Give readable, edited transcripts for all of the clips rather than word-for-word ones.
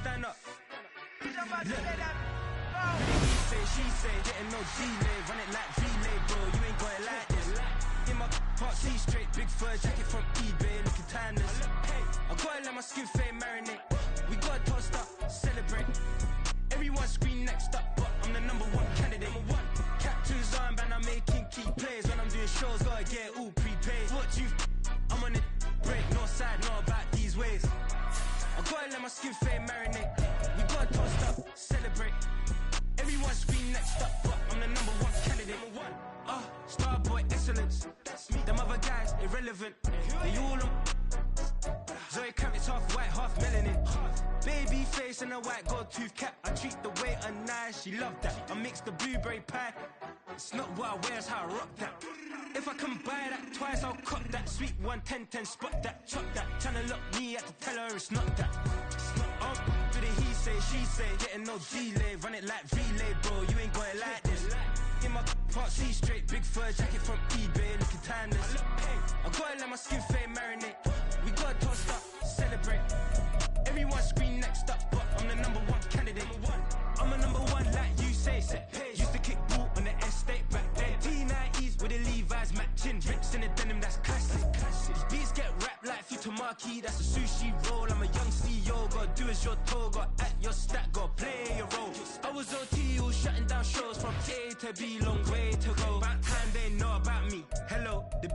stand up. He say, she say, getting no delay, run it like relay, bro. You ain't got it like this. In my part C straight, big fur jacket from eBay, looking timeless. I gotta let my skin fade marinate. We gotta toast up, celebrate. Everyone scream next up, but I'm the number one candidate. Captain's armband, I'm making key plays. When I'm doing shows, gotta get all prepaid. What you I'm on it, break, no side, no about these ways. I gotta let my skin fade marinate. We gotta toast up, celebrate. Everyone scream next up, but I'm the number one candidate. Starboy excellence. Them other guys irrelevant. They all on Zoe Kravitz, half white, half melanin. Baby face and a white gold tooth cap. I treat the waiter nice, she love that. I mix the blueberry pie. It's not what I wear, it's how I rock that. If I can buy that twice, I'll cut that. Sweet 110, spot that, chop that. Tryna lock me, I have to tell her it's not that. Do the he say, she say, getting no delay. Run it like relay, bro, you ain't got it like this. In my part C straight, big fur jacket from eBay, looking timeless. I gotta let my skin fade marinate. We gotta toast up, celebrate. Everyone scream next up, but I'm the number one candidate. I'm a number one like you say. Used to kick ball on the estate back then. T90s with the Levi's matching. Rips in the denim, that's classic. These beats get wrapped like Futamaki, that's a sushi roll. I'm a young CEO, gotta do as you're told. Gotta act your stat, gotta play your role. I was OT, all shutting down shows. From A to B, long way to go. About time they know about me. Hello, the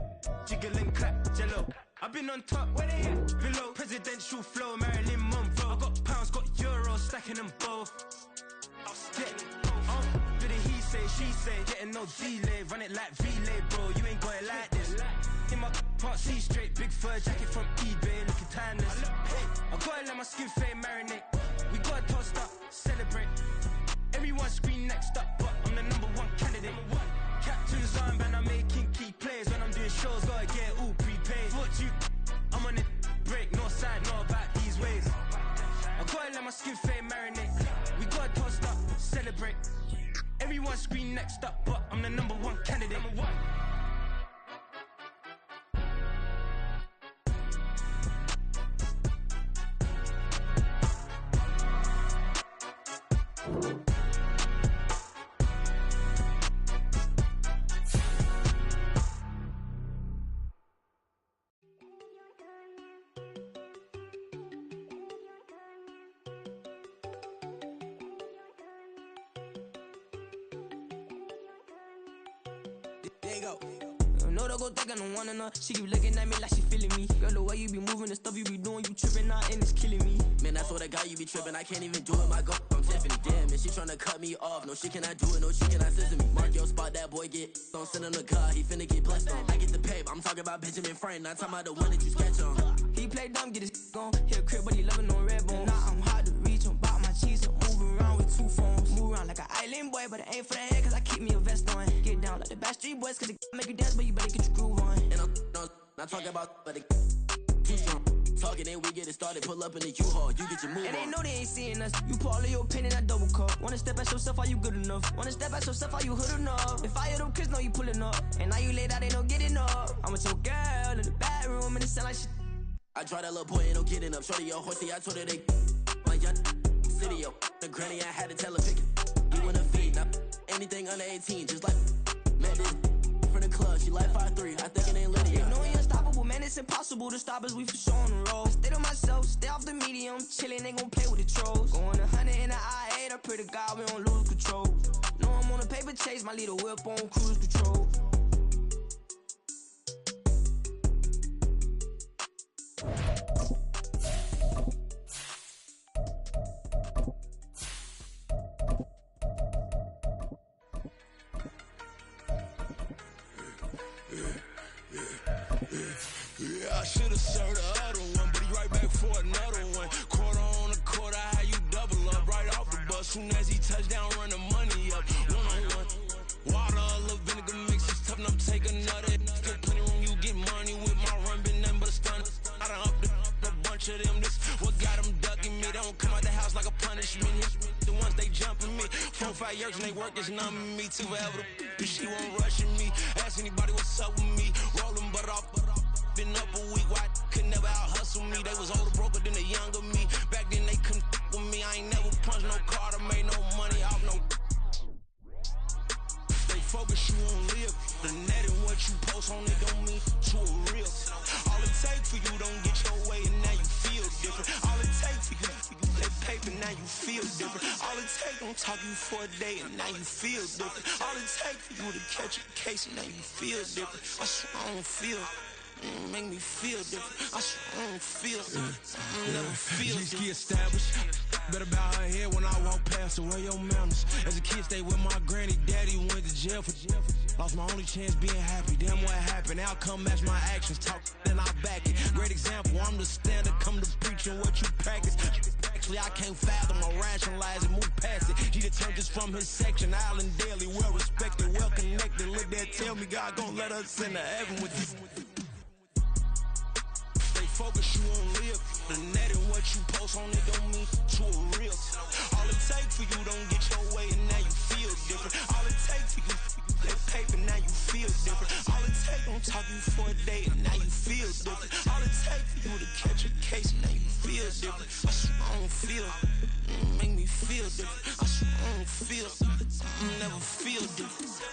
jiggle and clap, jello. I've been on top, where they at? Below, presidential flow, Marilyn Monroe. I got pounds, got euros, stacking them both. Do the he say, she say, getting no delay. Run it like relay, bro, you ain't got it like this. In my part C straight, big fur jacket from eBay, looking timeless. I gotta let my skin fade marinate. We gotta toast up, celebrate. Everyone scream next up, but I'm the number one candidate. Captain's armband, I'm making key plays. When I'm doing shows, gotta get all prepaid. What you I'm on it, break, no side, no about these ways. I gotta let my skin fade marinate. We gotta toast up, celebrate. Everyone scream next up, but I'm the number one candidate. Know they go think I don't wanna know. She keep looking at me like she feeling me. Girl, the way you be moving, the stuff you be doing, you tripping out and it's killing me. Man, that's what I got, you be tripping. I can't even do it, my girl. I'm Tiffany. Damn, man, she tryna cut me off. No, she cannot do it, no, she cannot scissor me. Mark your spot, that boy get. Don't send him the car, he finna get blessed on. I get the pay, I'm talking about Benjamin Franklin. Not talking about the one that you sketch on. He play dumb, get his gone. Hit a crib, but he loving on red bone. Now I'm hard to reach, I'm bout my cheese. I'm moving around with two phones. Move around like an island boy, but it ain't for the head, cause I keep me a vest on. Get down like the Backstreet Boys, cause it make you dance, but you better get your groove on. And I'm not talking about, but it too strong. Talking, then we get it started. Pull up in the U-Haul, you get your move and on. they know they ain't seeing us. You pour all of your pen in that double cup. Wanna step at yourself, are you good enough? Wanna step at yourself, are you hood enough? If I hear them kids, know you pulling up. And now you laid out, they don't get enough. I'm with your girl in the bedroom, and it sound like shit. I tried that little boy, ain't no getting up. Shorty, your horsey, I told her they my young city, yo. The granny, I had to tell her pick it. You wanna feed, now anything under 18, just like met this from the club. She like 5'3", I think it ain't Lydia. You know we unstoppable, man, it's impossible to stop us, we for sure on the road. Stay to myself, stay off the medium, chillin', ain't gon' play with the trolls. Going 100 in the I-8, I pray to God we don't lose control. Know I'm on a paper chase, my little whip on cruise control. Yeah, I should've served the other one, but he right back for another one. Quarter on a quarter, how you double up right off the bus. Soon as he touch down, run the money up. One-on-one. Water, a little vinegar mix, it's tough enough to take another. Still plenty room, you get money with my run, been nothing but a stun. I done upped a bunch of them, this what got them ducking me. They don't come out the house like a punishment. The ones they jumping me. 4-5 years and they work is numbing me. Too forever, she won't rushing me. Ask anybody what's up with me. Rolling butt off. Been up a week, why could never out hustle me? They was older, broker than the younger me. Back then they couldn't with me, I no car, to make no money off no. They focus you on live. The net and what you post on it don't mean to a real. All it takes for you don't get your way and now you feel different. All it takes for you that paper, now you feel different. All it takes don't talk you for a day and now you feel different. All it takes for you to catch a case and now you feel different. I swear I don't feel. Make me feel different. I swear I don't feel. Never feel G-Ski established. Better bow her head when I walk past her. Where your manners? As a kid, stayed with my granny. Daddy went to jail for lost my only chance being happy. Damn, what happened? Outcome match my actions. Talk, then I back it. Great example. I'm the standard. Come to preaching what you practice. Actually, I can't fathom or rationalize it. Move past it. He determined just from his section. Island Daily, well respected, well connected. Look there, tell me God gon' let us into heaven with this. Focus you on live. The net and what you post on it don't mean to a real. All it takes for you don't get your way and now you feel different. All it takes for you that paper, now you feel different. All it takes don't talk you for a day and now you feel different. All it takes for you to catch a case and now you feel different. I swear I don't feel. Make me feel different. I swear I don't feel. Never feel different.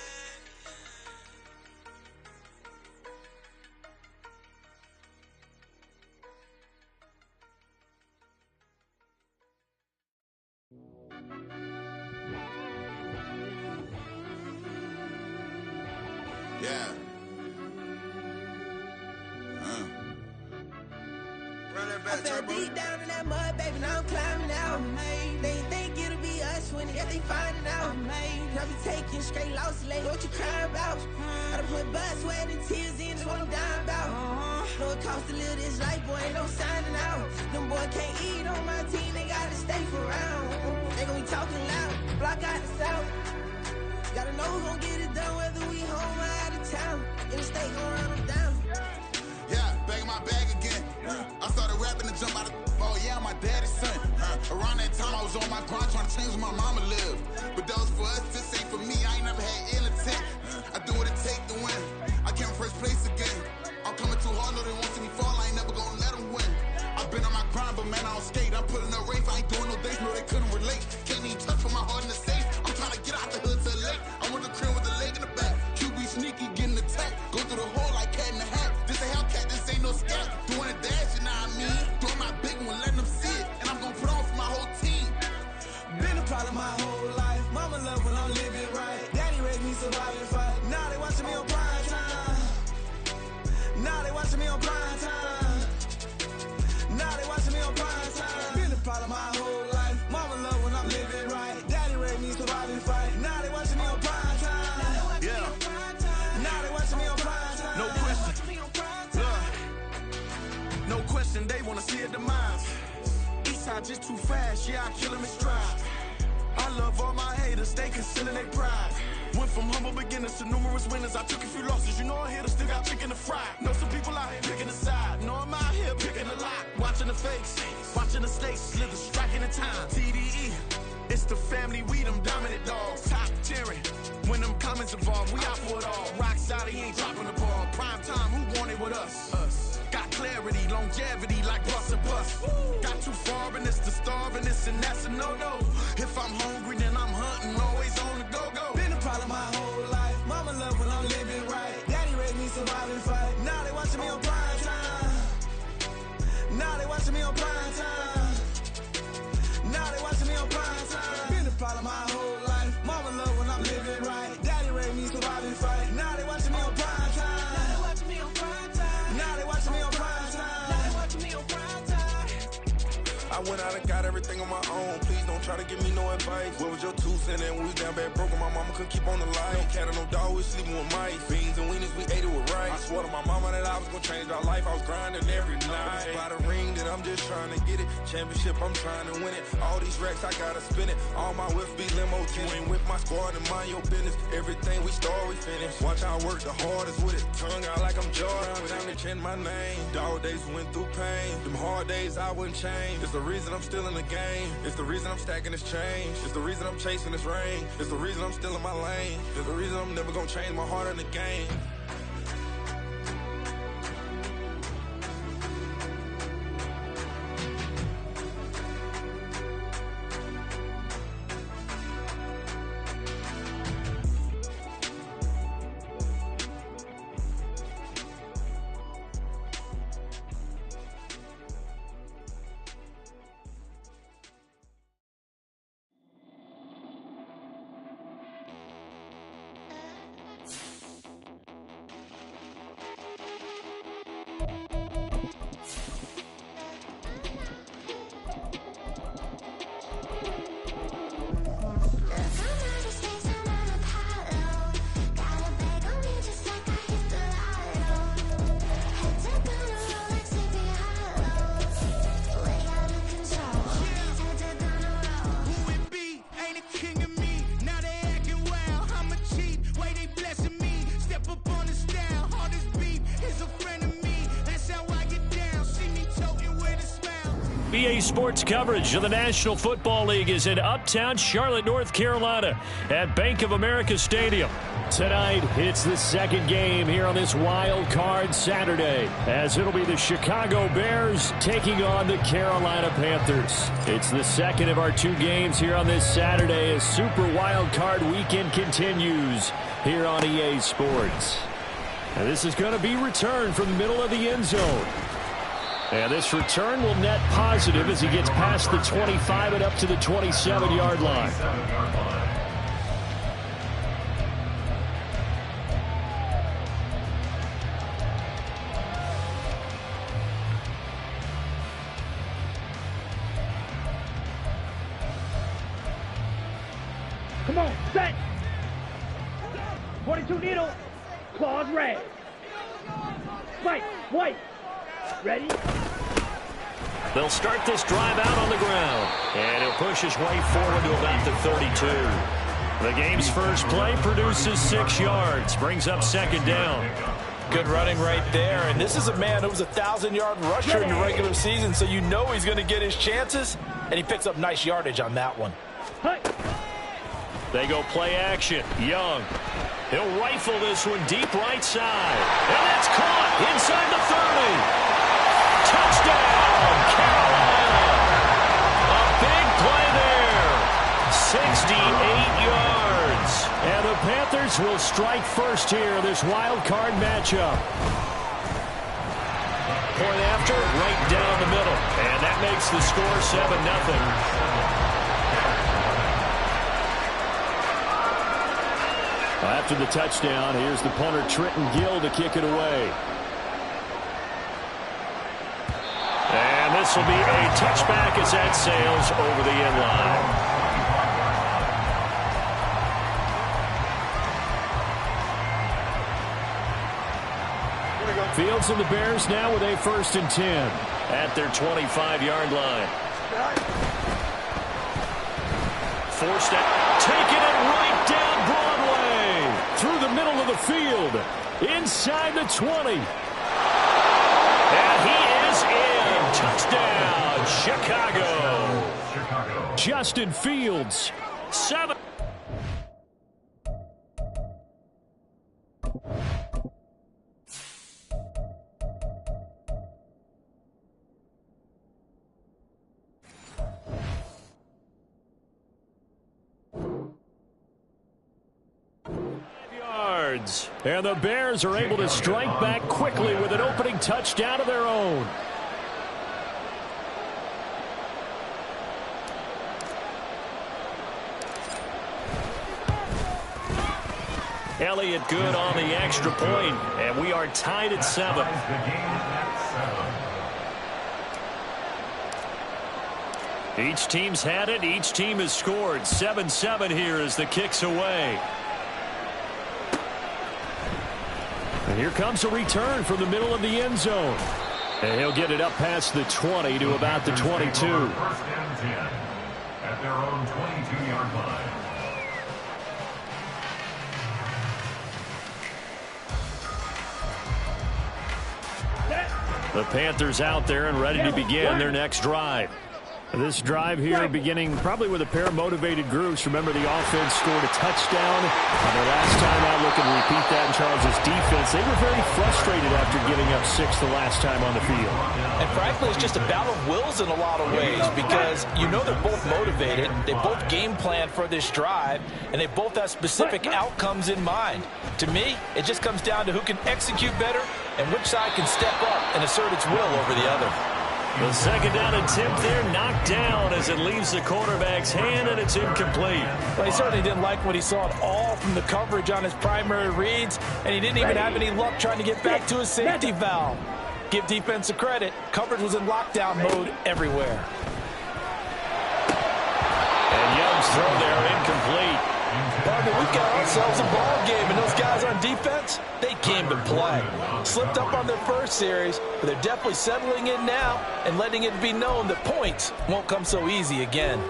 Yeah. Run that back, I fell deep down in that mud, baby, now I'm climbing out. They think it'll be us when yet they finding out. I be taking straight losses, lady, what you crying about? I done put blood, sweat, and tears in, that's what I'm dying about. Know it costs to live this life, boy, ain't no signing out. Them boy can't eat on my team, they gotta stay for round. They gon' be talking loud, block out the south. Gotta know who gon' get it done, whether we home or out of town. In the state gon' run them down. Yeah, back in my bag again. I started rapping to jump out of oh yeah, I'm my daddy's son. Around that time I was on my grind trying to change where my mama lived. But that was for us, this ain't for me. I ain't never had ill intent. I do what it take to win. I came first place again. I'm coming too hard, no they won't see me fall. I ain't never gonna let them win. I've been on my grind, but man I don't skate. I'm putting up race, I ain't doing no days, no they couldn't relate. Can't even touch for my heart in the safe. I'm trying to get out the hood to the lake. I want the crib with the leg in the back. QB sneaky, getting attacked. Go through the hole like cat in the hat. This a Hellcat, this ain't no scat. Doing a dash, you know what I mean? Doing my big one, letting them see it. And I'm gonna put on for my whole team. Been a problem my whole life. Mama love when I'm living right. Daddy raised me surviving fight. Now they watching me on prime time. Now they watching me on prime time. Now they watching me on prime time. Been a problem my whole life. Mama love when I'm living right. Daddy raised me surviving fight. Now they watching me on prime time. Yeah. Now they watching me on prime time. No question. No question, they wanna see a demise. Eastside just too fast, yeah, I kill them in stride. I love all my haters, they concealing their pride. Went from humble beginners to numerous winners. I took a few losses, you know I hit her, still got chicken to fry. Know some people out here picking a side. Know I'm out here picking a lot. Watching the face, watching the stakes, slither, striking the time. TDE, it's the family, we them dominant dogs. Top tiering, when them comments involved, we out for it all. Rock solid, he ain't dropping the ball. Prime time, who want it with us? Got clarity, longevity, like bust and bust. Got too far and it's the starving, this and that's a no-no. If I'm hungry, then I'm hunting, always on the go-go. Been a problem my whole life. Mama love when I'm living right. Daddy raised me surviving fight. Now they watching me on prime time. Now they watching me on prime time. Now they watching me on prime time. Been a problem my whole life. Mama love when I'm living right. Daddy raised me surviving fight. Now they watching me on prime time. Now they watching me on prime time. Now they watching me on prime time. Now they watching me on prime time. I went out and got everything on my own. Please don't try to give me no advice. What was your 2 cents? And we was down bad broke and my mama couldn't keep on the light. No cat or no dog, we sleeping with mice. Beans and weenies, we ate it with rice. I swore to my mama that I was gonna change our life. I was grinding every night. By the ring that I'm just trying to get it. Championship, I'm trying to win it. All these racks, I gotta spin it. All my whips be limo. You ain't with my squad and mind your business. Everything we start, we finish. Watch I work the hardest with it. Tongue out like I'm Jordan. Down to change my name. Dog days went through pain. Them hard days I wouldn't change. It's the reason I'm still in the game. It's the reason I'm stacking this change. It's the reason I'm chasing this rain. It's the reason I'm still in my lane. It's the reason I'm never gonna change my heart in the game. EA Sports coverage of the National Football League is in uptown Charlotte, North Carolina at Bank of America Stadium. Tonight, it's the second game here on this Wild Card Saturday, as it'll be the Chicago Bears taking on the Carolina Panthers. It's the second of our two games here on this Saturday as Super Wild Card Weekend continues here on EA Sports. And this is going to be returned from the middle of the end zone. And this return will net positive as he gets past the 25 and up to the 27-yard line. Come on, set! 42 needle, claws red. Spike, white. Ready? They'll start this drive out on the ground. And he'll push his way forward to about the 32. The game's first play produces 6 yards. Brings up second down. Good running right there. And this is a man who was a 1,000-yard rusher in the regular season, so you know he's going to get his chances. And he picks up nice yardage on that one. Hey. They go play action. Young. He'll rifle this one deep right side. And that's caught inside the 30. Touchdown, Carolina. A big play there. 68 yards. And the Panthers will strike first here in this wild card matchup. Point after, right down the middle. And that makes the score 7-0. After the touchdown, here's the punter Trenton Gill to kick it away. And this will be a touchback as that sails over the end line. Fields and the Bears now with a 1st and 10 at their 25-yard line. Forced out, taking it right down Broadway through the middle of the field, inside the 20. And he is in. Touchdown, Chicago. Justin Fields, 7. And the Bears are able to strike back quickly with an opening touchdown of their own. Elliott good on the extra point, and we are tied at 7. Each team's had it. Each team has scored. 7-7 here as the kick's away. And here comes a return from the middle of the end zone. And he'll get it up past the 20 to about the 22. 1st and 10 at their own 22-yard line. The Panthers out there and ready to begin their next drive. This drive here beginning probably with a pair of motivated groups. Remember, the offense scored a touchdown on their last time out. Looking to repeat that in Charles's defense. They were very frustrated after giving up 6 the last time on the field. And frankly, it's just a battle of wills in a lot of ways because you know they're both motivated. They both game plan for this drive, and they both have specific outcomes in mind. To me, it just comes down to who can execute better and which side can step up and assert its will over the other. The second down attempt there knocked down as it leaves the quarterback's hand, and it's incomplete. Well, he certainly didn't like what he saw at all from the coverage on his primary reads, and he didn't even have any luck trying to get back to his safety valve. Give defense a credit. Coverage was in lockdown mode everywhere. And Young's throw there incomplete. Partner, we've got ourselves a ball game, and those guys on defense, they came to play. Slipped up on their first series, but they're definitely settling in now and letting it be known that points won't come so easy again.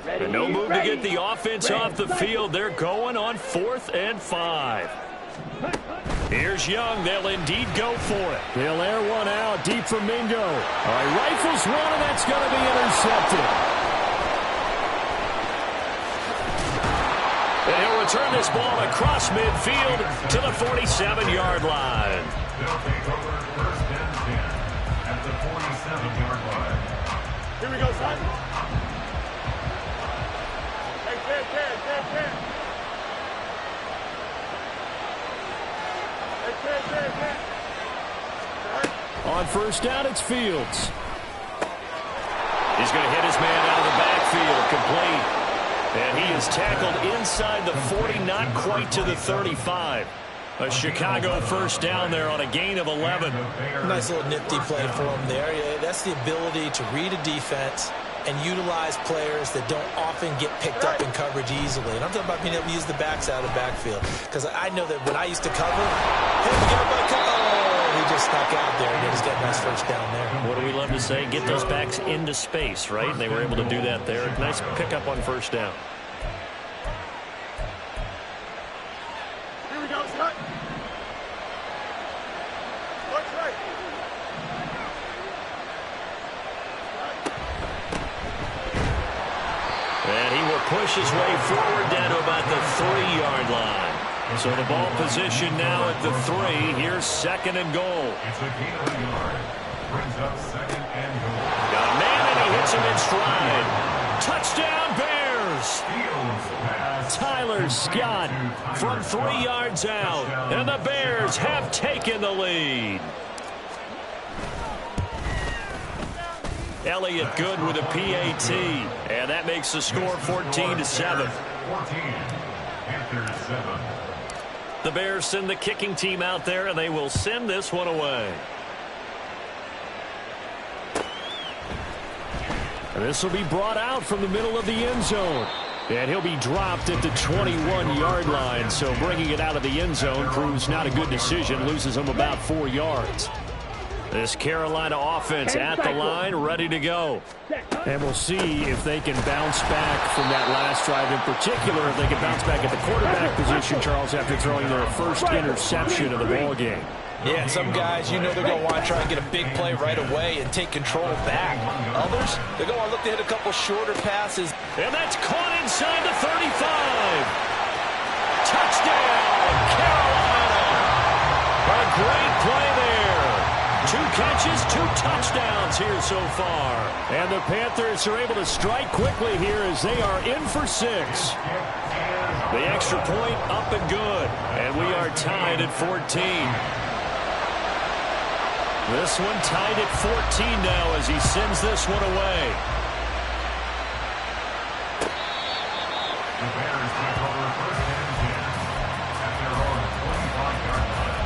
And no move to get the offense off the field. They're going on 4th and 5. Here's Young. They'll indeed go for it. They'll air one out deep for Mingo. All right, rifles one, and that's going to be intercepted. And he'll return this ball across midfield to the 47-yard line. They'll take over first and 10 at the 47-yard line. Here we go, son. Hey, Ted. On first down, it's Fields. He's going to hit his man out of the backfield, complete. And he is tackled inside the 40, not quite to the 35. A Chicago first down there on a gain of 11. Nice little nifty play for him there. Yeah, that's the ability to read a defense and utilize players that don't often get picked up in coverage easily. And I'm talking about being able to use the backs out of the backfield. Because I know that when I used to cover, he just snuck out there and he's got a nice first down there. What do we love to say? Get those backs into space, right? And they were able to do that there. Nice pickup on first down. Here we go, son. What's right? And he will push his way forward down to about the 3-yard line. So the ball position now at the 3. Here's second and goal. It's a gain of a yard. Brings up second and goal. Got a man, and he hits him in stride. Touchdown, Bears! Fields pass. Tyler Scott from 3 yards out. And the Bears have taken the lead. Elliott Good with a PAT. And that makes the score 14-7. 14. Panthers 7. The Bears send the kicking team out there, and they will send this one away. And this will be brought out from the middle of the end zone. And he'll be dropped at the 21-yard line. So bringing it out of the end zone proves not a good decision. Loses him about 4 yards. This Carolina offense at the line, ready to go. And we'll see if they can bounce back from that last drive in particular, if they can bounce back at the quarterback position, Charles, after throwing their first interception of the ball game. Yeah, and some guys, you know they're going to want to try and get a big play right away and take control back. Others, they're going to look to hit a couple shorter passes. And that's caught inside the 35. Touchdown, Carolina. A great play there. 2 catches, 2 touchdowns here so far. And the Panthers are able to strike quickly here as they are in for 6. The extra point up and good. And we are tied at 14. This one tied at 14 now as he sends this one away. The Bears take over first and 10 at their own 25-yard line.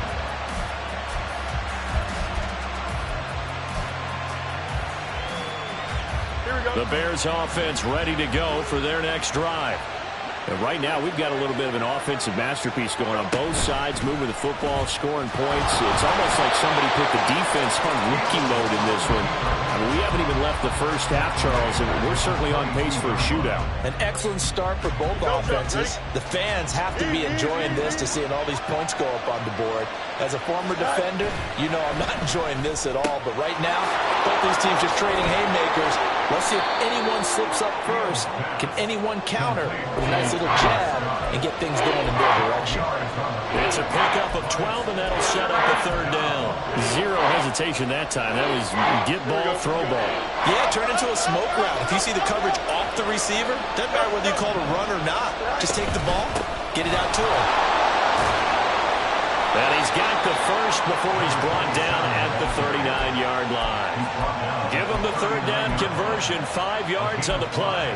The Bears offense ready to go for their next drive. And right now, we've got a little bit of an offensive masterpiece going on both sides, moving the football, scoring points. It's almost like somebody put the defense on rookie mode in this one. I mean, we haven't even left the first half, Charles, and we're certainly on pace for a shootout. An excellent start for both offenses. The fans have to be enjoying this to seeing all these points go up on the board. As a former defender, you know I'm not enjoying this at all. But right now, both these teams just trading haymakers. Let's see if anyone slips up first. Can anyone counter with a nice little jab and get things going in their direction? It's a pickup of 12, and that'll set up a third down. Zero hesitation that time. That was get ball, throw ball. Yeah, turn into a smoke route. If you see the coverage off the receiver, doesn't matter whether you call it a run or not. Just take the ball, get it out to him. And he's got the first before he's brought down at the 39-yard line. Give him the third down conversion, 5 yards on the play.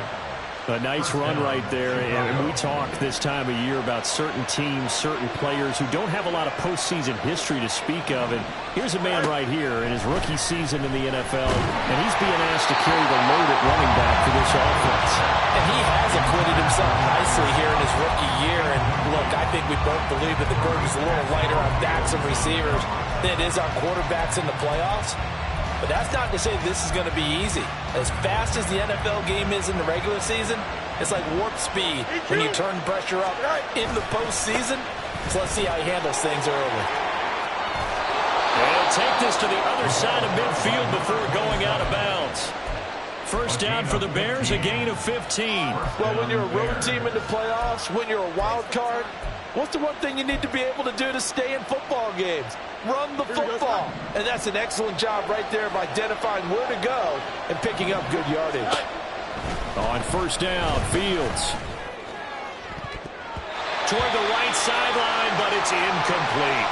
A nice run right there, and we talk this time of year about certain teams, certain players who don't have a lot of postseason history to speak of, and here's a man right here in his rookie season in the NFL, and he's being asked to carry the load at running back for this offense. And he has acquitted himself nicely here in his rookie year, and look, I think we both believe that the burden's a little lighter on backs and receivers than it is on quarterbacks in the playoffs. But that's not to say this is going to be easy. As fast as the NFL game is in the regular season, it's like warp speed when you turn pressure up in the postseason. So let's see how he handles things early. And he'll take this to the other side of midfield before going out of bounds. First down for the Bears, a gain of 15. Well, when you're a road team in the playoffs, when you're a wild card, what's the one thing you need to be able to do to stay in football games? Run the football. And that's an excellent job right there of identifying where to go and picking up good yardage. On first down, Fields. Toward the right sideline, but it's incomplete.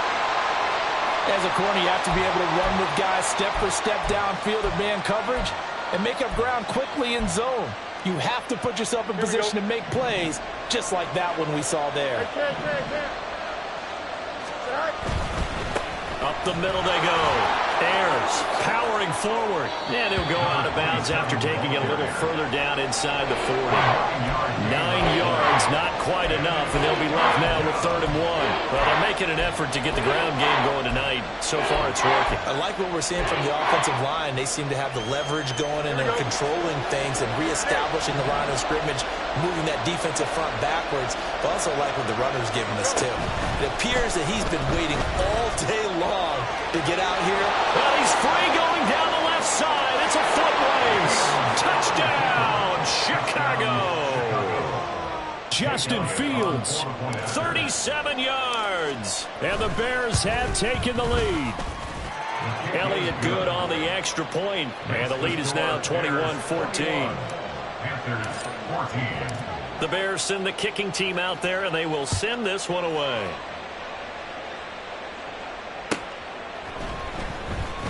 As a corner, you have to be able to run with guys step for step downfield in man coverage and make up ground quickly in zone. You have to put yourself in position to make plays, just like that one we saw there. Up the middle they go. Ayers powering forward. And he'll go out of bounds after taking it a little further down inside the 40. 9 yards, not quite enough, and they'll be left now with 3rd and 1. Well, they're making an effort to get the ground game going tonight. So far, it's working. I like what we're seeing from the offensive line. They seem to have the leverage going, and they're controlling things and reestablishing the line of scrimmage, moving that defensive front backwards. But also like what the runner's giving us, too. It appears that he's been waiting all day long to get out here. Well, he's free going down the left side. It's a foot race. Touchdown, Chicago. Justin Fields, 37 yards. And the Bears have taken the lead. Elliott good on the extra point. And the lead is now 21-14. The Bears send the kicking team out there, and they will send this one away.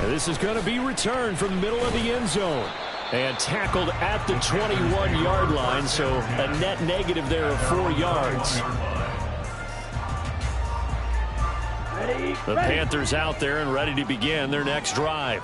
And this is going to be returned from the middle of the end zone. And tackled at the 21-yard line, so a net negative there of 4 yards. The Panthers out there and ready to begin their next drive.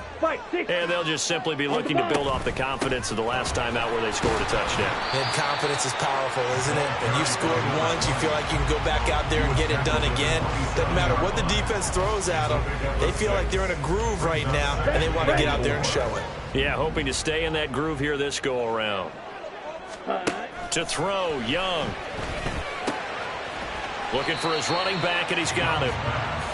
And they'll just simply be looking to build off the confidence of the last time out where they scored a touchdown. And confidence is powerful, isn't it? When you've scored once, you feel like you can go back out there and get it done again. Doesn't matter what the defense throws at them. They feel like they're in a groove right now, and they want to get out there and show it. Yeah, hoping to stay in that groove here this go-around. To throw, Young. Looking for his running back, and he's got him.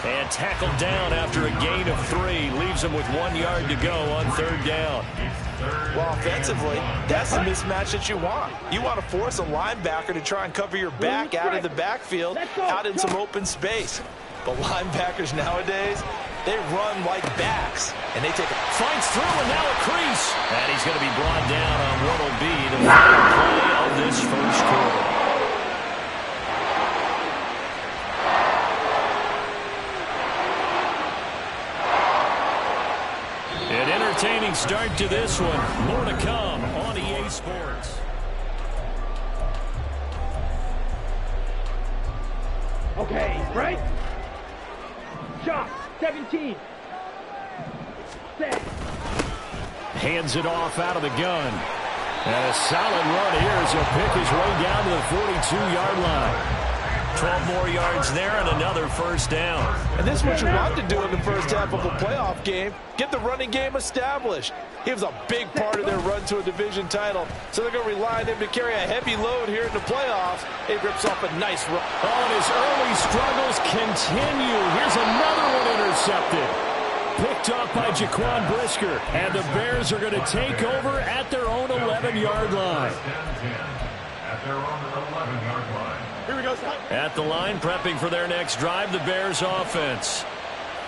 And tackled down after a gain of 3. Leaves him with 1 yard to go on 3rd down. Well, offensively, that's the mismatch that you want. You want to force a linebacker to try and cover your back out of the backfield, out in some open space. But linebackers nowadays, they run like backs, and they take it. Finds through, and now a crease. And he's going to be brought down on what will be the final play of this first quarter. An entertaining start to this one. More to come on EA Sports. Okay, right? Shot, 17. Set. Hands it off out of the gun. And a solid run here as he'll pick his way down to the 42-yard line. 12 more yards there and another first down. And this is what you want to do in the first half of a playoff game. Get the running game established. He was a big part of their run to a division title. So they're going to rely on him to carry a heavy load here in the playoffs. He rips off a nice run. Oh, and his early struggles continue. Here's another one intercepted. Picked off by Jaquan Brisker. And the Bears are going to take over at their own 11-yard line. At their own 11-yard line. Here we go, son. At the line, prepping for their next drive, the Bears offense.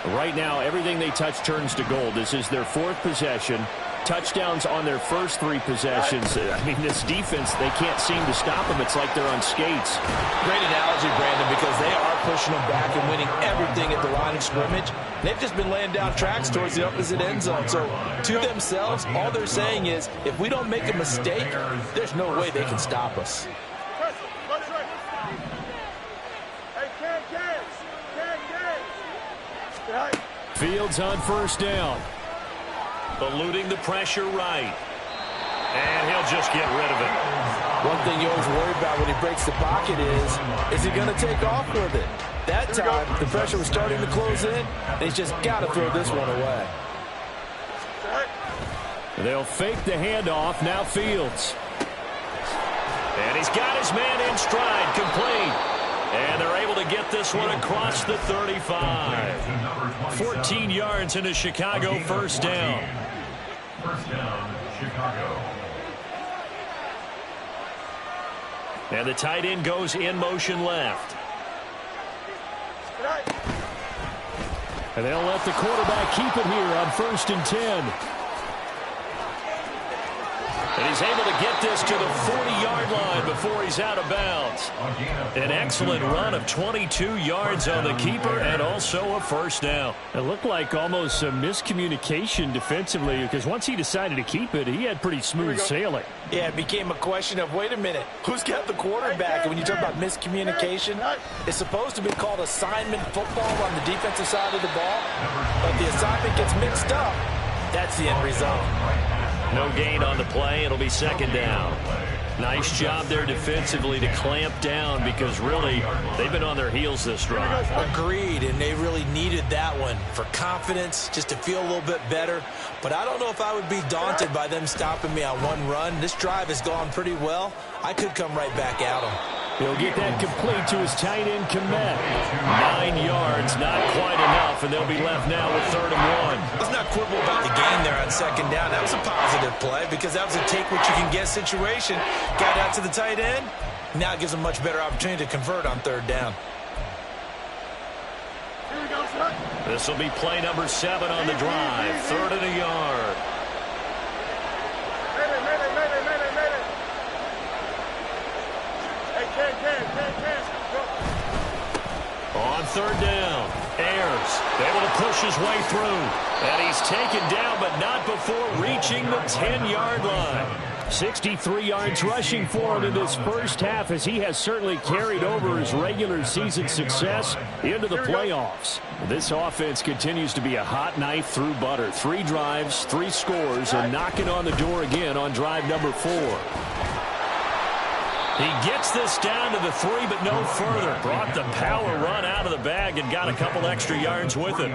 Right now, everything they touch turns to gold. This is their 4th possession. Touchdowns on their first 3 possessions. I mean, this defense, they can't seem to stop them. It's like they're on skates. Great analogy, Brandon, because they are pushing them back and winning everything at the line of scrimmage. They've just been laying down tracks towards the opposite end zone. So to themselves, all they're saying is, if we don't make a mistake, there's no way they can stop us. Fields on first down. Eluding the pressure right. And he'll just get rid of it. One thing you always worry about when he breaks the pocket is he going to take off with it? That time, the pressure was starting to close in, and he's just got to throw this one away. They'll fake the handoff. Now Fields. And he's got his man in stride. Complete. And they're able to get this one across the 35. 14 yards into Chicago, first down. First down, Chicago. And the tight end goes in motion left. And they'll let the quarterback keep it here on 1st and 10. And he's able to get this to the 40-yard line before he's out of bounds. An excellent run of 22 yards on the keeper and also a first down. It looked like almost a miscommunication defensively because once he decided to keep it, he had pretty smooth sailing. Yeah, it became a question of, wait a minute, who's got the quarterback? And when you talk about miscommunication, it's supposed to be called assignment football on the defensive side of the ball. But the assignment gets mixed up. That's the end result. No gain on the play. It'll be second down. Nice job there defensively to clamp down because really they've been on their heels this drive. Agreed, and they really needed that one for confidence, just to feel a little bit better. But I don't know if I would be daunted by them stopping me on one run. This drive has gone pretty well. I could come right back at them. He'll get that complete to his tight end, Kmet. 9 yards, not quite enough, and they'll be left now with 3rd and 1. Let's not quibble about the gain there on second down. That was a positive play because that was a take-what-you-can-get situation. Got out to the tight end. Now it gives them a much better opportunity to convert on 3rd down. This will be play number 7 on the drive. 3rd and a yard. On 3rd down, Ayers able to push his way through. And he's taken down, but not before reaching the 10-yard line. 63 yards rushing for him in this first half as he has certainly carried over his regular season success into the playoffs. This offense continues to be a hot knife through butter. 3 drives, 3 scores, and knocking on the door again on drive number 4. He gets this down to the 3, but no further. Brought the power run out of the bag and got a couple extra yards with it.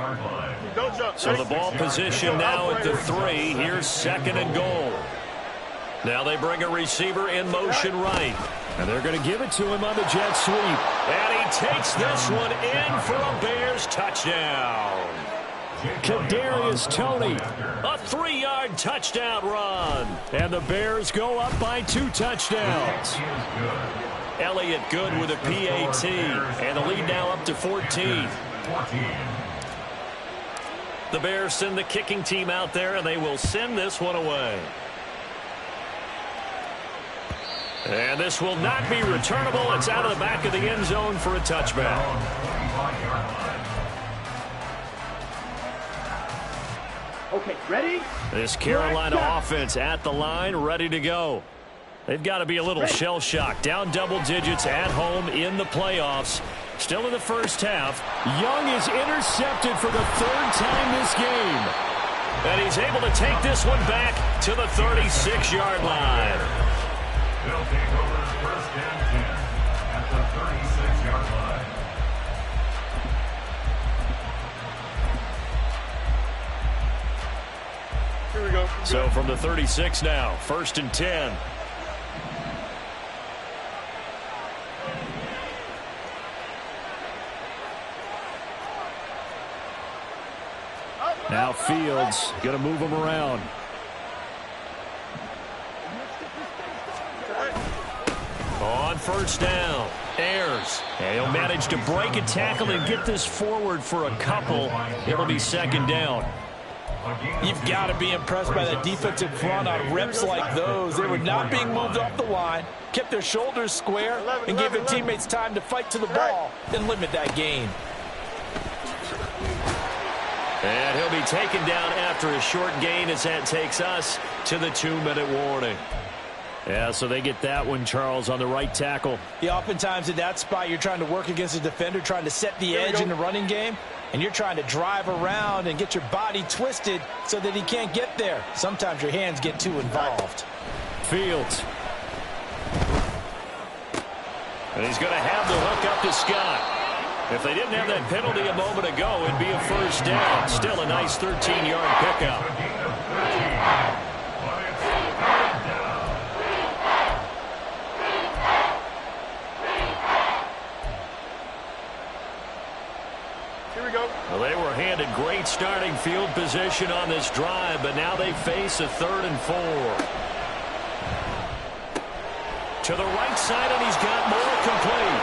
So the ball position now at the 3. Here's 2nd and goal. Now they bring a receiver in motion right. And they're going to give it to him on the jet sweep. And he takes this one in for a Bears touchdown. Kadarius Toney, a 3-yard touchdown run. And the Bears go up by 2 touchdowns. Elliott Good with a PAT. And the lead now up to 14. The Bears send the kicking team out there, and they will send this one away. And this will not be returnable. It's out of the back of the end zone for a touchback. Okay, ready? This Carolina offense at the line, ready to go. They've got to be a little shell-shocked. Down double digits at home in the playoffs. Still in the first half. Young is intercepted for the 3rd time this game. And he's able to take this one back to the 36-yard line. They'll take over 1st and 10 at the 36-yard line. Here we go. So from the 36 now, 1st and 10. Now Fields going to move him around. On 1st down, Ayers. And he'll manage to break a tackle and get this forward for a couple. It'll be 2nd down. You've got to be impressed by that defensive front on reps like those. They were not being moved off the line, kept their shoulders square, and gave their teammates time to fight to the ball and limit that gain. And he'll be taken down after a short gain as that takes us to the 2-minute warning. Yeah, so they get that one, Charles, on the right tackle. Yeah, oftentimes in that spot, you're trying to work against a defender, trying to set the edge in the running game, and you're trying to drive around and get your body twisted so that he can't get there. Sometimes your hands get too involved. Fields. And he's going to have the hook up to Scott. If they didn't have that penalty a moment ago, it'd be a 1st down. Still a nice 13-yard pickup. Well, they were handed great starting field position on this drive, but now they face a 3rd and 4. To the right side, and he's got more complete.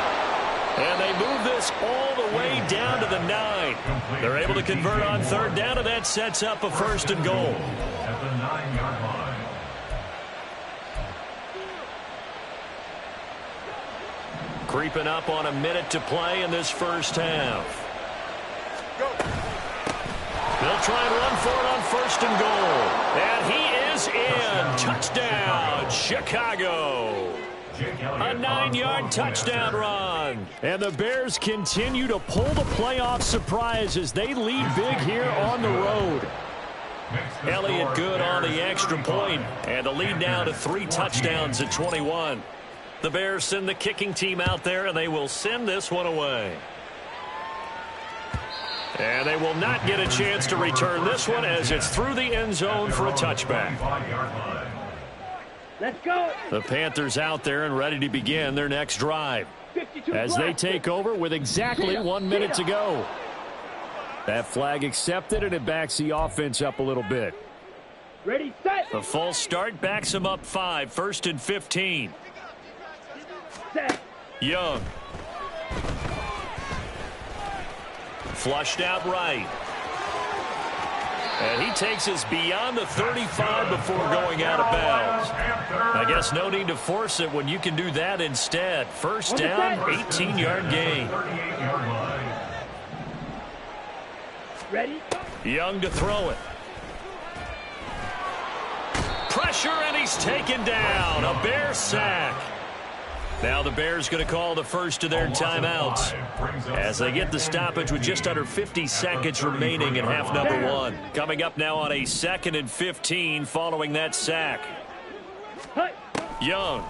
And they move this all the way down to the 9. They're able to convert on 3rd down, and that sets up a 1st and goal. At the 9-yard line. Creeping up on a minute to play in this first half. They'll try and run for it on 1st and goal. And he is in. Touchdown, Chicago. A 9-yard touchdown run. And the Bears continue to pull the playoff surprise as they lead big here on the road. Elliott good on the extra point, and the lead now to 3 touchdowns at 21. The Bears send the kicking team out there, and they will send this one away. And they will not get a chance to return this one as it's through the end zone for a touchback. Let's go. The Panthers out there and ready to begin their next drive as they take over with exactly 1 minute to go. That flag accepted, and it backs the offense up a little bit. Ready, set. The false start backs them up 5, 1st and 15. Set. Young. Flushed out right. And he takes us beyond the 35 before going out of bounds. I guess no need to force it when you can do that instead. First down, 18-yard gain. Ready? Young to throw it. Pressure, and he's taken down. A Bear sack. Now the Bears going to call the first of their timeouts as they get the stoppage with just under 50 seconds remaining in half number 1. Coming up now on a 2nd and 15 following that sack. Young.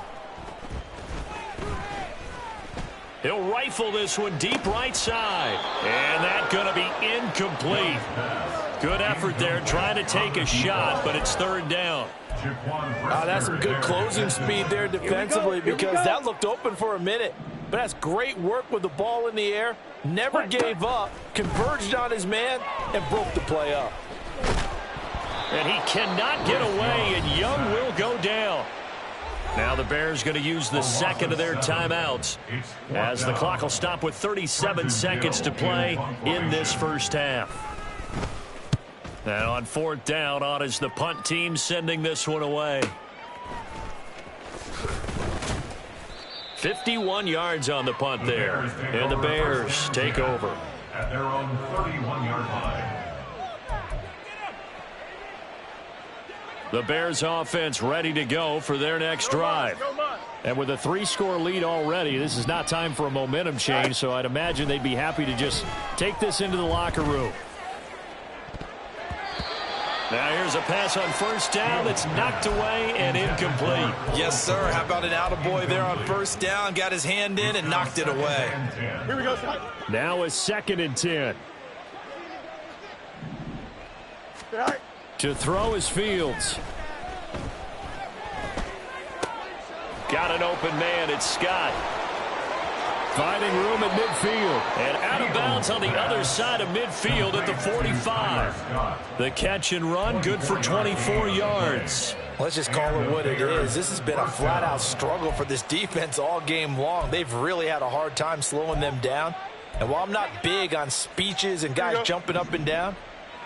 He'll rifle this one deep right side. And that's going to be incomplete. Good effort there trying to take a shot, but it's 3rd down. That's some good closing speed there defensively because that looked open for a minute. But that's great work with the ball in the air. Never gave up, converged on his man, and broke the play up. And he cannot get away, and Young will go down. Now the Bears going to use the 2nd of their timeouts as the clock will stop with 37 seconds to play in this first half. And on 4th down, on is the punt team sending this one away. 51 yards on the punt there. And the Bears take over. At their own 31-yard line. The Bears offense ready to go for their next drive. And with a 3-score lead already, this is not time for a momentum change, so I'd imagine they'd be happy to just take this into the locker room. Now here's a pass on 1st down that's knocked away and incomplete. Yes, sir. How about an attaboy there on 1st down? Got his hand in and knocked it away. Here we go. Now a 2nd and 10. To throw is Fields. Got an open man. It's Scott. Finding room at midfield. And out of bounds on the other side of midfield at the 45. The catch and run good for 24 yards. Let's just call it what it is. This has been a flat-out struggle for this defense all game long. They've really had a hard time slowing them down. And while I'm not big on speeches and guys jumping up and down,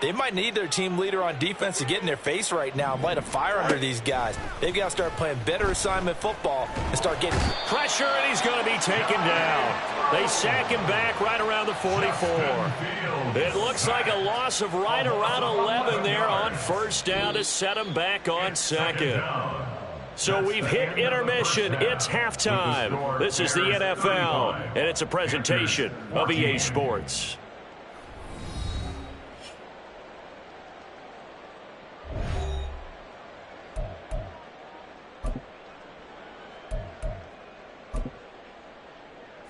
they might need their team leader on defense to get in their face right now and light a fire under these guys. They've got to start playing better assignment football and start getting pressure, and he's going to be taken down. They sack him back right around the 44. It looks like a loss of right around 11 there on 1st down to set him back on 2nd. So we've hit intermission. It's halftime. This is the NFL, and it's a presentation of EA Sports.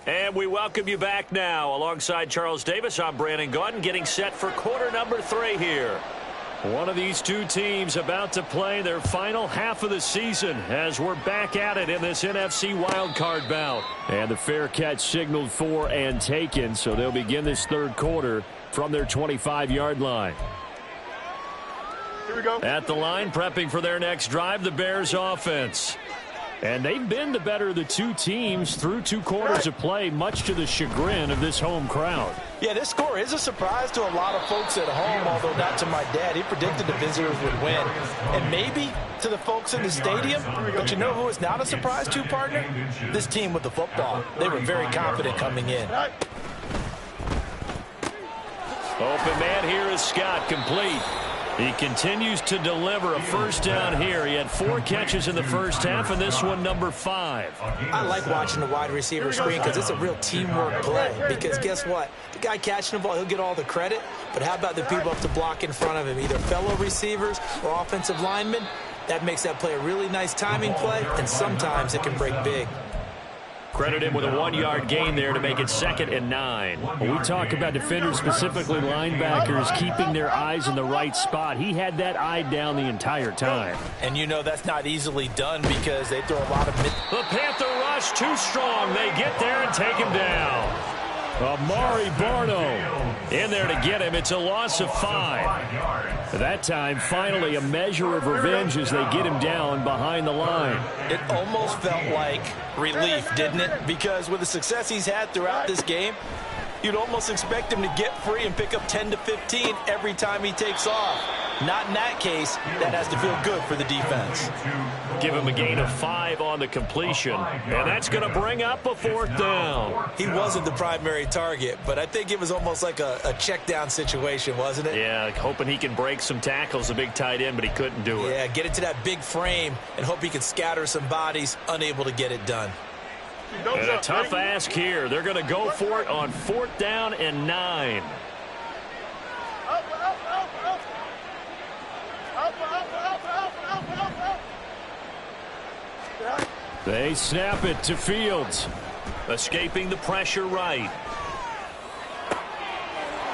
And we welcome you back now. Alongside Charles Davis, I'm Brandon Gaudin, getting set for quarter number 3 here. One of these two teams about to play their final half of the season as we're back at it in this NFC wildcard bout. And the fair catch signaled for and taken, so they'll begin this 3rd quarter from their 25-yard line. Here we go. At the line, prepping for their next drive, the Bears offense. And they've been the better of the two teams through 2 quarters of play, much to the chagrin of this home crowd. Yeah, this score is a surprise to a lot of folks at home, although not to my dad. He predicted the visitors would win. And maybe to the folks in the stadium. But you know who is not a surprise to, partner? This team with the football. They were very confident coming in. Open man here is Scott, complete. He continues to deliver a first down here. He had 4 catches in the first half, and this one number 5. I like watching the wide receiver screen because it's a real teamwork play. Because guess what? The guy catching the ball, he'll get all the credit. But how about the people up to block in front of him, either fellow receivers or offensive linemen? That makes that play a really nice timing play, and sometimes it can break big. Credit him with a 1-yard gain there to make it 2nd and 9. When we talk about defenders, specifically linebackers, keeping their eyes in the right spot. He had that eye down the entire time. And you know that's not easily done because they throw a lot of... The Panther rush too strong. They get there and take him down. Amari Barno in there to get him. It's a loss of 5. That time, finally, a measure of revenge as they get him down behind the line. It almost felt like relief, didn't it? Because with the success he's had throughout this game, you'd almost expect him to get free and pick up 10 to 15 every time he takes off. Not in that case. That has to feel good for the defense. Give him a gain of 5 on the completion, and that's going to bring up a 4th down. He wasn't the primary target, but I think it was almost like a check down situation, wasn't it? Yeah, hoping he can break some tackles, a big tight end, but he couldn't do it. Yeah, get it to that big frame and hope he can scatter some bodies, unable to get it done. And a tough ask here. They're going to go for it on 4th down and 9. They snap it to Fields. Escaping the pressure right.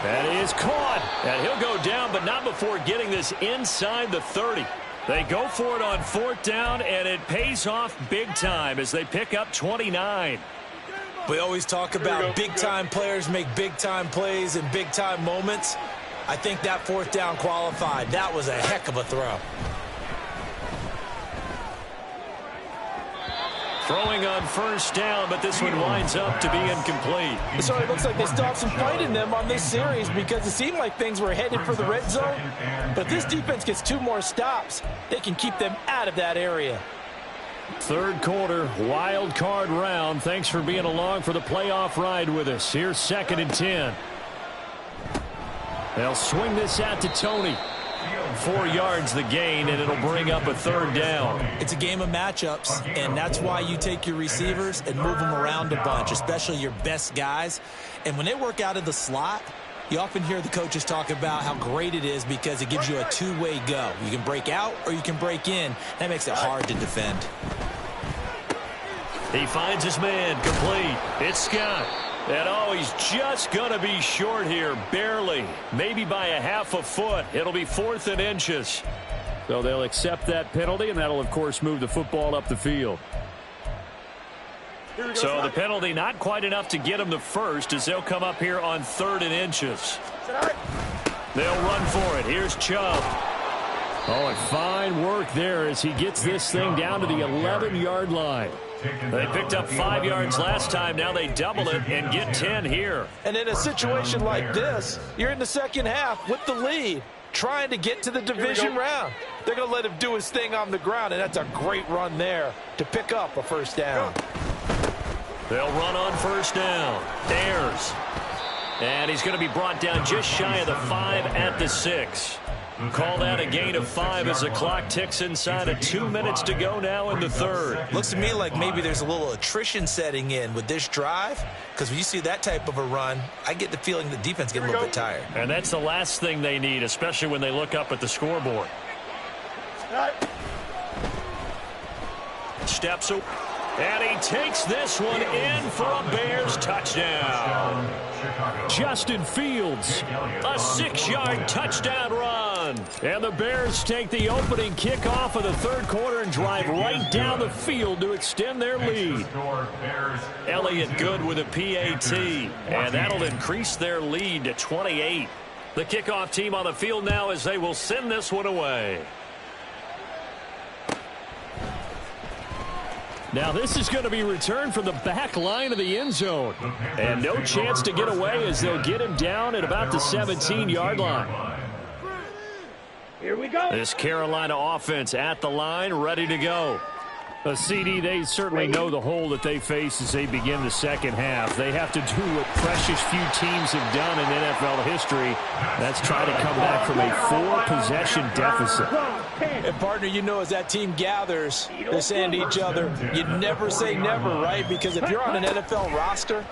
That is caught. And he'll go down, but not before getting this inside the 30. They go for it on 4th down, and it pays off big time as they pick up 29. We always talk about big-time players make big-time plays in big-time moments. I think that 4th down qualified. That was a heck of a throw. Throwing on 1st down, but this one winds up to be incomplete. So it looks like they still have some fight in them on this series because it seemed like things were headed for the red zone. But if this defense gets 2 more stops, they can keep them out of that area. 3rd quarter, wild card round. Thanks for being along for the playoff ride with us. Here's 2nd and 10. They'll swing this out to Tony. 4 yards the gain, and it'll bring up a 3rd down. It's a game of matchups, and that's why you take your receivers and move them around a bunch, especially your best guys. And when they work out of the slot, you often hear the coaches talk about how great it is because it gives you a 2-way go. You can break out or you can break in. That makes it hard to defend. He finds his man, complete. It's Scott. And oh, he's just going to be short here, barely. Maybe by a half a foot. It'll be 4th and inches. So they'll accept that penalty, and that'll, of course, move the football up the field. So the penalty not quite enough to get him the first as they'll come up here on 3rd and inches. They'll run for it. Here's Chubb. Oh, and fine work there as he gets this thing down to the 11-yard line. They picked up 5 yards last time. Now they double it and get 10 here. And in a situation like this, you're in the 2nd half with the lead, trying to get to the division round. They're going to let him do his thing on the ground, and that's a great run there to pick up a 1st down. They'll run on 1st down. Ayers. And he's going to be brought down just shy of the 5 at the 6. Call that a gain of 5 as the clock ticks inside of 2 minutes to go now in the 3rd. Looks to me like maybe there's a little attrition setting in with this drive, because when you see that type of a run, I get the feeling the defense gets a little bit tired. And that's the last thing they need, especially when they look up at the scoreboard. Steps up, and he takes this one in for a Bears touchdown. Justin Fields, a 6-yard touchdown run. one. And the Bears take the opening kickoff of the third quarter and drive right down the field to extend their lead. Elliott Good with a PAT, and that'll increase their lead to 28. The kickoff team on the field now as they will send this one away. Now this is going to be returned from the back line of the end zone. And no chance to get away as they'll get him down at about the 17-yard line. Here we go. This Carolina offense at the line, ready to go. A CD, they certainly know the hole that they face as they begin the second half. They have to do what precious few teams have done in NFL history. That's try to come back from a 4-possession deficit. And, partner, you know as that team gathers, they're saying to each other, you never say never, right? Because if you're on an NFL roster,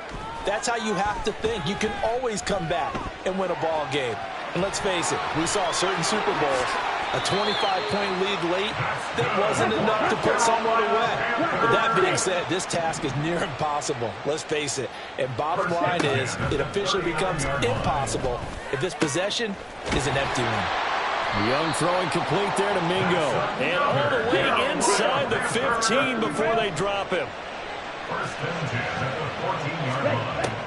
that's how you have to think. You can always come back and win a ball game. And let's face it, we saw certain Super Bowls, a 25-point lead late, that wasn't enough to put someone away. But that being said, this task is near impossible. Let's face it. And bottom line is, it officially becomes impossible if this possession is an empty one. Young throwing complete there to Mingo. And all the way inside the 15 before they drop him.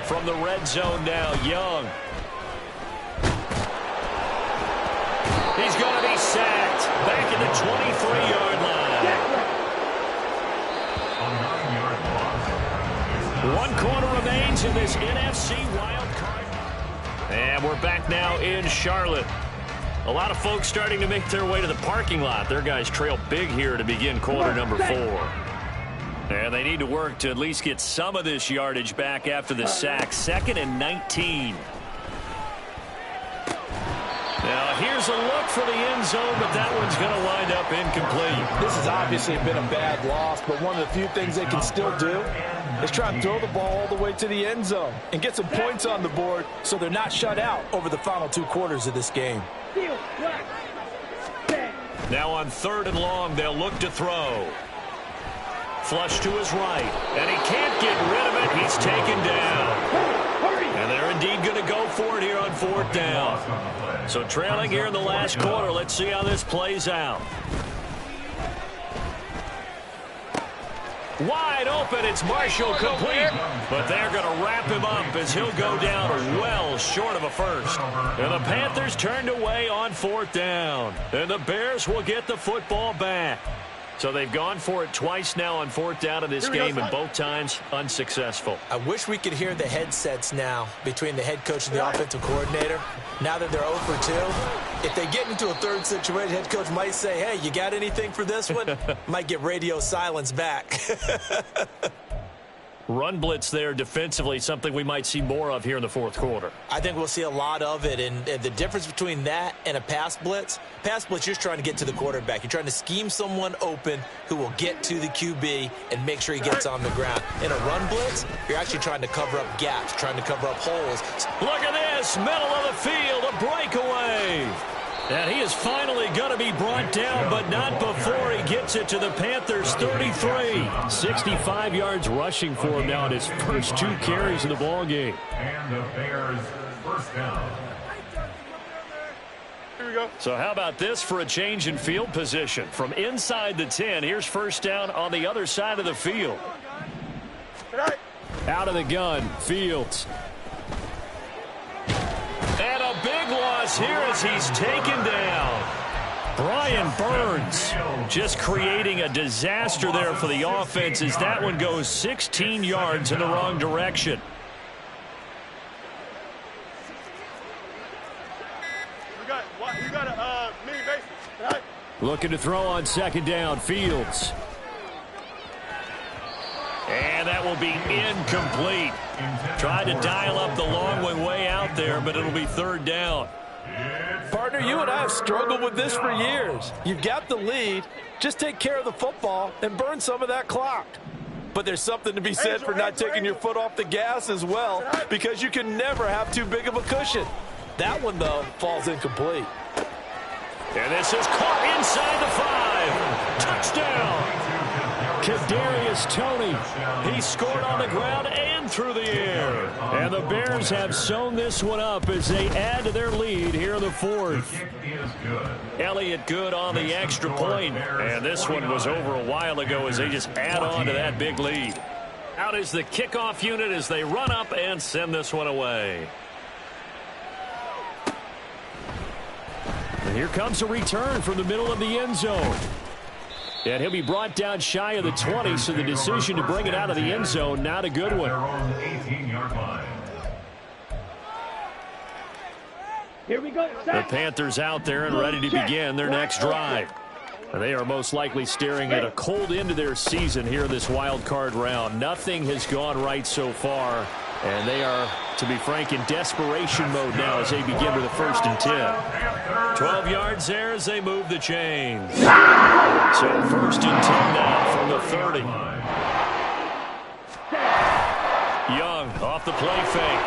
From the red zone now, Young. He's going to be sacked back at the 23-yard line. 1 quarter remains in this NFC wild card. And we're back now in Charlotte. A lot of folks starting to make their way to the parking lot. Their guys trail big here to begin quarter number 4. And they need to work to at least get some of this yardage back after the sack. 2nd and 19. Now, here's a look for the end zone, but that one's going to wind up incomplete. This has obviously been a bad loss, but one of the few things they can still do is try and throw the ball all the way to the end zone and get some points on the board so they're not shut out over the final 2 quarters of this game. Now on 3rd and long, they'll look to throw. Flush to his right, and he can't get rid of it. He's taken down. And they're indeed going to go for it here on 4th down. So trailing here in the last quarter. Let's see how this plays out. Wide open. It's Marshall complete. But they're going to wrap him up as he'll go down well short of a first. And the Panthers turned away on 4th down. And the Bears will get the football back. So they've gone for it twice now on 4th down in this game, and both times unsuccessful. I wish we could hear the headsets now between the head coach and the offensive coordinator. Now that they're 0 for 2, if they get into a third situation, head coach might say, hey, you got anything for this one? Might get radio silence back. Run blitz there defensively, something we might see more of here in the 4th quarter. I think we'll see a lot of it, and the difference between that and a pass blitz, you're just trying to get to the quarterback. You're trying to scheme someone open who will get to the QB and make sure he gets on the ground. In a run blitz, you're actually trying to cover up gaps, trying to cover up holes. Look at this, middle of the field, a breakaway. And he is finally going to be brought down, but not before he gets it to the Panthers' 33. 65 yards rushing for him now in his first 2 carries of the ball game. And the Bears first down. Here we go. So how about this for a change in field position? From inside the 10, here's first down on the other side of the field. Out of the gun, Fields. And a big loss here as he's taken down. Brian Burns just creating a disaster there for the offense as that one goes 16 yards in the wrong direction. You got a mini base. Right. Looking to throw on 2nd down, Fields. And that will be incomplete. Tried to dial up the long one way out there, but it'll be 3rd down. Partner, you and I have struggled with this for years. You've got the lead. Just take care of the football and burn some of that clock. But there's something to be said for not taking your foot off the gas as well, because you can never have too big of a cushion. That one, though, falls incomplete. And this is caught inside the 5. Touchdown. Kadarius Toney. He scored on the ground and through the air. And the Bears have sewn this one up as they add to their lead here in the fourth. Elliott Good on the extra point. And this one was over a while ago as they just add on to that big lead. Out is the kickoff unit as they run up and send this one away. And here comes a return from the middle of the end zone. And he'll be brought down shy of the 20, so the decision to bring it out of the end zone, not a good one. Here we go. The Panthers out there and ready to begin their next drive. They are most likely staring at a cold end to their season here in this wild card round. Nothing has gone right so far, and they are, to be frank, in desperation mode now as they begin with a 1st and 10. 12 yards there as they move the chains. So 1st and 10 now from the 30. Young off the play fake.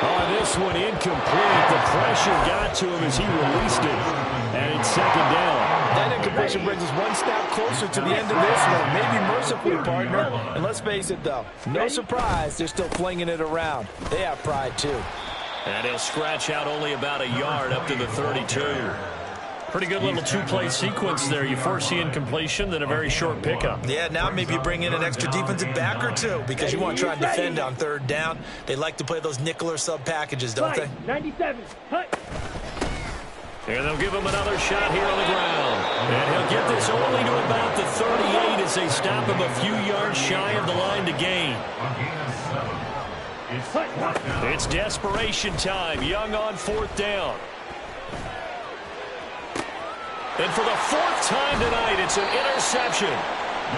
Oh, this one incomplete. The pressure got to him as he released it. And it's 2nd down. That incompletion brings us one step closer to the end of this one. Maybe mercifully, partner. And let's face it, though. No surprise, they're still flinging it around. They have pride, too. And he'll scratch out only about a yard up to the 32. Pretty good little two-play sequence there. You force the incompletion, then a very short pickup. Yeah, now maybe you bring in an extra defensive back or two because you want to try and defend on 3rd down. They like to play those nickel or sub packages, don't they? 97. And they'll give him another shot here on the ground. And he'll get this only to about the 38 as they stop him a few yards shy of the line to gain. It's desperation time. Young on 4th down. And for the 4th time tonight, it's an interception.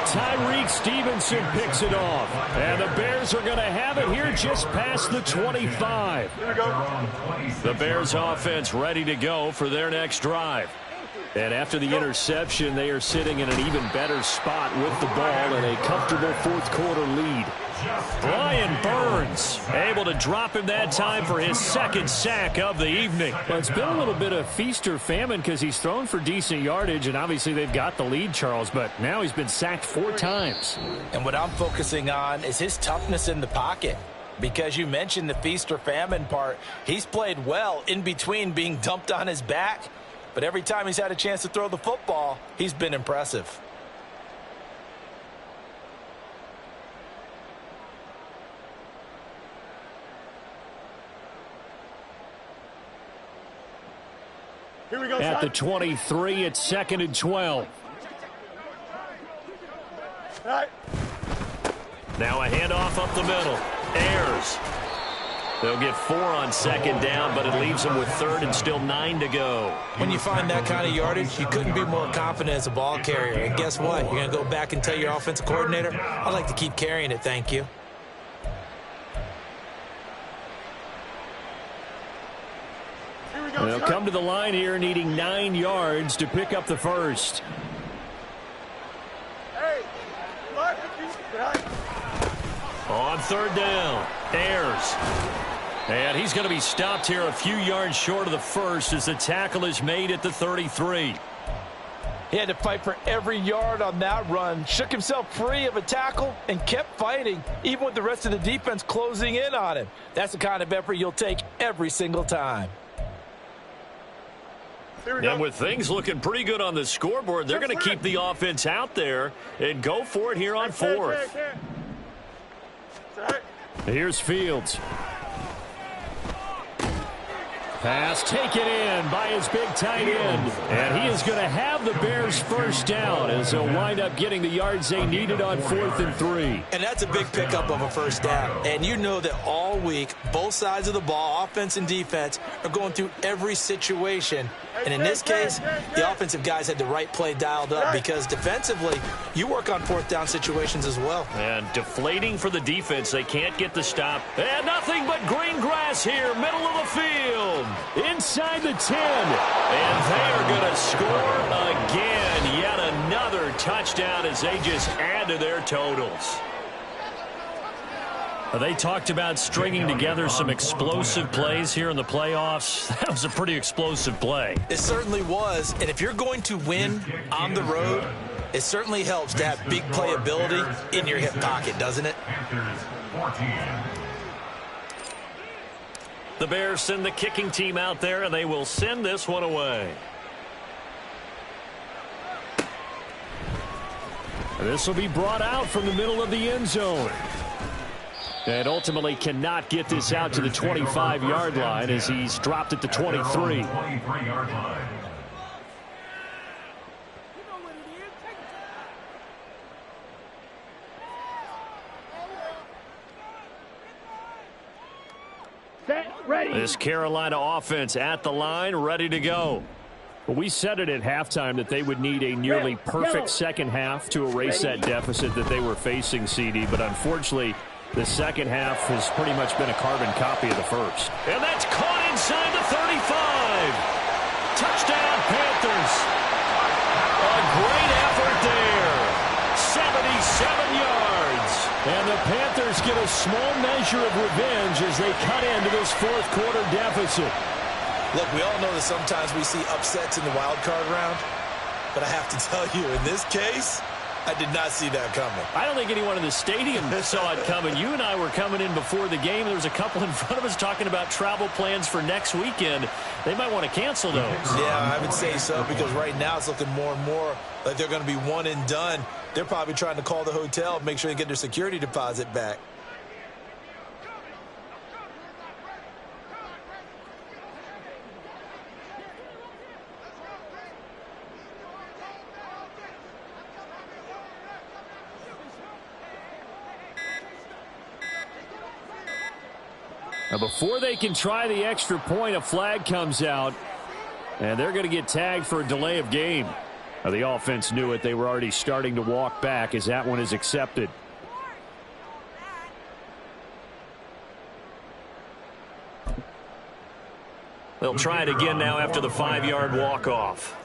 Tyreek Stevenson picks it off. And the Bears are going to have it here just past the 25. The Bears offense ready to go for their next drive. And after the interception, they are sitting in an even better spot with the ball and a comfortable 4th quarter lead. Brian Burns able to drop him that time for his 2nd sack of the evening. Well, it's been a little bit of feast or famine because he's thrown for decent yardage, and obviously they've got the lead, Charles, but now he's been sacked 4 times. And what I'm focusing on is his toughness in the pocket. Because you mentioned the feast or famine part, he's played well in between being dumped on his back, but every time he's had a chance to throw the football, he's been impressive. Here we go, at the 23, it's 2nd and 12. Right. Now a handoff up the middle. Ayers. They'll get 4 on 2nd down, but it leaves them with 3rd and still 9 to go. When you find that kind of yardage, you couldn't be more confident as a ball carrier. And guess what? You're going to go back and tell your offensive coordinator, I'd like to keep carrying it, thank you. And they'll come to the line here needing 9 yards to pick up the 1st. Hey, on 3rd down, Ayers. And he's going to be stopped here a few yards short of the 1st as the tackle is made at the 33. He had to fight for every yard on that run, shook himself free of a tackle, and kept fighting, even with the rest of the defense closing in on him. That's the kind of effort you'll take every single time. And with things looking pretty good on the scoreboard, they're going to keep the offense out there and go for it here on 4th. Here's Fields. Pass taken in by his big tight end. And he is going to have the Bears 1st down as they'll wind up getting the yards they needed on 4th and 3. And that's a big pickup of a 1st down. And you know that all week, both sides of the ball, offense and defense, are going through every situation. And in this case, the offensive guys had the right play dialed up because defensively, you work on 4th down situations as well. And deflating for the defense. They can't get the stop. And nothing but green grass here, middle of the field. Inside the 10. And they are going to score again. Yet another touchdown as they just add to their totals. They talked about stringing together some explosive plays here in the playoffs. That was a pretty explosive play. It certainly was. And if you're going to win on the road, it certainly helps to have big playability in your hip pocket, doesn't it? The Bears send the kicking team out there, and they will send this one away. This will be brought out from the middle of the end zone. And ultimately cannot get this out to the 25-yard line as he's dropped at the 23. Set, ready. This Carolina offense at the line, ready to go. Well, we said it at halftime that they would need a nearly perfect second half to erase that deficit that they were facing, CD, but unfortunately, the second half has pretty much been a carbon copy of the first. And that's caught inside the 35. Touchdown, Panthers. A great effort there. 77 yards. And the Panthers get a small measure of revenge as they cut into this fourth quarter deficit. Look, we all know that sometimes we see upsets in the wild card round, but I have to tell you, in this case, I did not see that coming. I don't think anyone in the stadium saw it coming. You and I were coming in before the game. There was a couple in front of us talking about travel plans for next weekend. They might want to cancel those. Yeah, I would say so, because right now it's looking more and more like they're going to be one and done. They're probably trying to call the hotel, make sure they get their security deposit back. Now, before they can try the extra point, a flag comes out, and they're going to get tagged for a delay of game. Now, the offense knew it. They were already starting to walk back as that one is accepted. They'll try it again now after the 5-yard walk-off.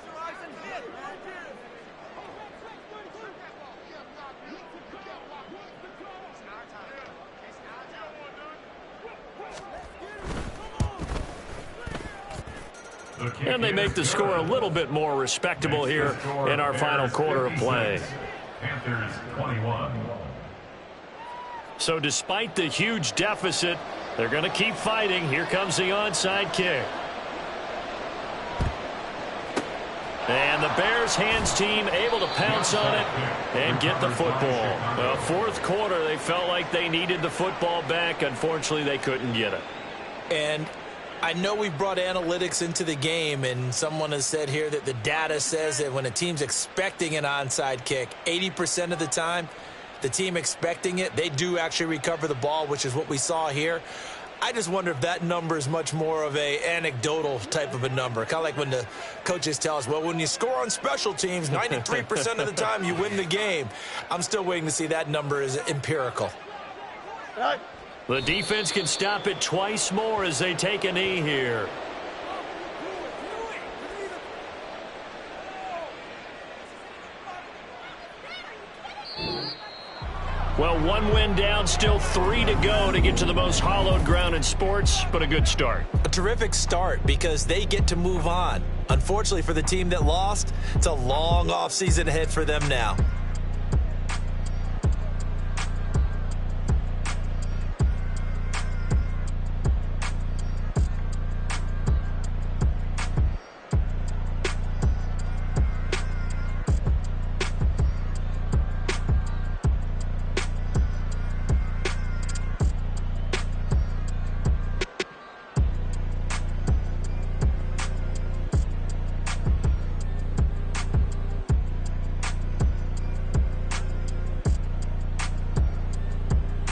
And they make the score a little bit more respectable here in our final quarter of play. Panthers 21. So despite the huge deficit, they're going to keep fighting. Here comes the onside kick. And the Bears hands team able to pounce on it and get the football. Fourth quarter, they felt like they needed the football back. Unfortunately, they couldn't get it. And I know we brought analytics into the game, and someone has said here that the data says that when a team's expecting an onside kick, 80% of the time, the team expecting it, they do actually recover the ball, which is what we saw here. I just wonder if that number is much more of a anecdotal type of a number. Kind of like when the coaches tell us, well, when you score on special teams, 93% of the time you win the game. I'm still waiting to see that number is empirical. The defense can stop it twice more as they take a knee here. Well, one win down, still 3 to go to get to the most hallowed ground in sports, but a good start. A terrific start because they get to move on. Unfortunately for the team that lost, it's a long offseason ahead for them now.